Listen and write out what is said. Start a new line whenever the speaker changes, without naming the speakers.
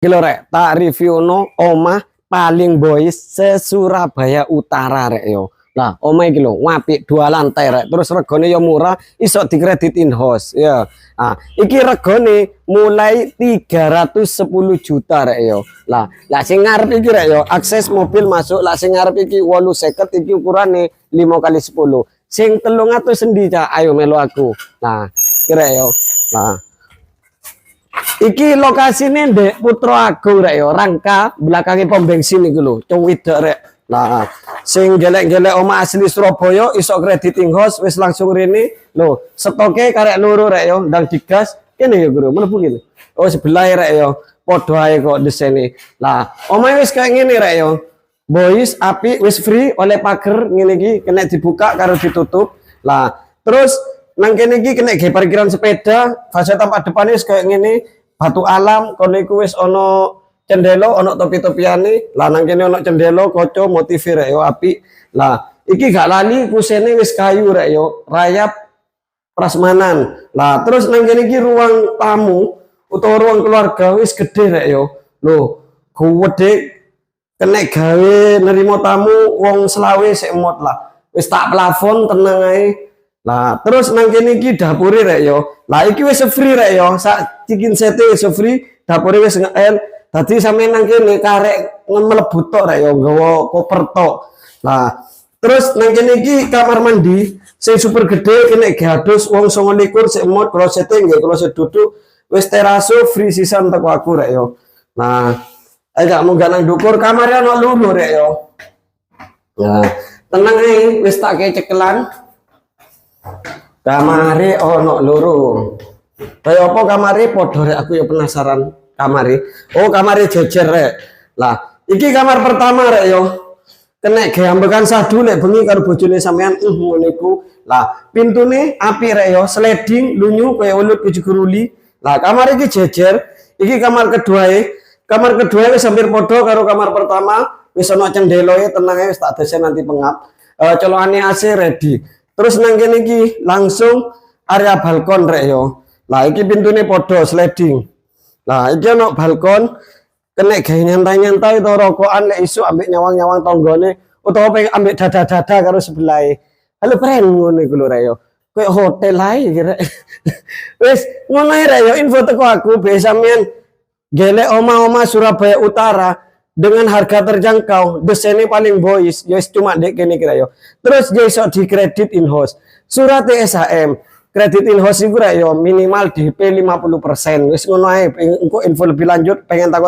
Gila rek, tak review no omah paling boys se-Surabaya Utara rek yo. Nah, omah iki lho, apik 2 lantai rek. Terus regane yo murah, iso dikreditin host ya. Nah, iki regane mulai 310 juta rek yo. Lah sing ngarep iki rek yo, akses mobil masuk. Lah sing ngarep iki 850 iki ukurane 5x10. Sing 300 sendi cak, ayo melu aku. Nah, kira yo. Nah, iki lokasinya ndek Putra Agung rek yo, rangka belakangnya pom bensin iku lho, cowidek rek. Nah, sing gelek-gelek omah asli Surabaya iso krediting host wis langsung rene lho, stoke karek loro rek yo, ndang digas kene yo Bro, mlebu kene. Oh sebelah rek yo, padha ae kok desene. Lah, omah wis kayak ngene rek yo. Boys api wis free oleh pager ngene iki kena dibuka karo ditutup. Lah, terus nang kene iki kena ge parkiran sepeda, fase tempat depannya wis kayak ngene. Batu alam kono iku wis ana cendelo, ana topi-topiane. Lah nang kene ana cendelo kaca motif rek yo apik. Lah iki gak lali kusene wis kayu rek yo, rayap prasmanan. Lah terus nang kene iki ruang tamu utawa ruang keluarga wis gede rek yo. Lho, gede kena gawe nerima tamu wong selawe sik emot lah. Wis tak plafon tenang ae. Nah, terus nang kene iki dapure rek yo. Lah iki wis free rek yo. Sak chicken sete wis free, dapure wis ngel. Dadi sampe nang kene karek mlebu tok rek yo, nggawa koper tok. Nah, terus nang kene iki kamar mandi sing super gede kene gadus wong 29 sik emot klosete nggih kloset duduk wis teraso free sisan teko aku rek yo. Nah, gak munggah nang dukur kamare ana loro rek yo. Nah, tenang ae wis tak kecekelan. Kamare ono loro. Kaya apa kamare padha rek aku ya penasaran kamare. Oh, kamare jejer rek. Lah, iki kamar pertama rek yo. Kena gambekan sadu lek bengi karo bojone sampean ngono iku. Lah, pintune apik rek yo, sliding lunyu kaya ulut kujuguruli. Lah, kamar iki jejer. Iki kamar kedua Kamar kedua wis hampir padha karo kamar pertama. Wis ana cendeloe tenang ae wis tak desen nanti pengap. Colokane AC ready. Terus nang kene iki langsung area balkon rek yo. Lah iki pintune padha sliding. Lah iki ono balkon kena gawe nyantai-nyantai to rokokan lek isu ambek nyawang-nyawang tanggane utawa pengen ambek dada-dada karo sebelahe. Halo friend ngono iku lho rek yo. Kayak hotel ae kira. Wis ngono ae rek yo info teko aku be sampean gelek omah-omah Surabaya Utara dengan harga terjangkau, desainnya paling boys, ya cuma dek kene kira yo. Terus dia iso di kredit in house. Surat SHM, kredit in house iku yo minimal DP 50%. Wis ngono ae, engko info lebih lanjut pengen takut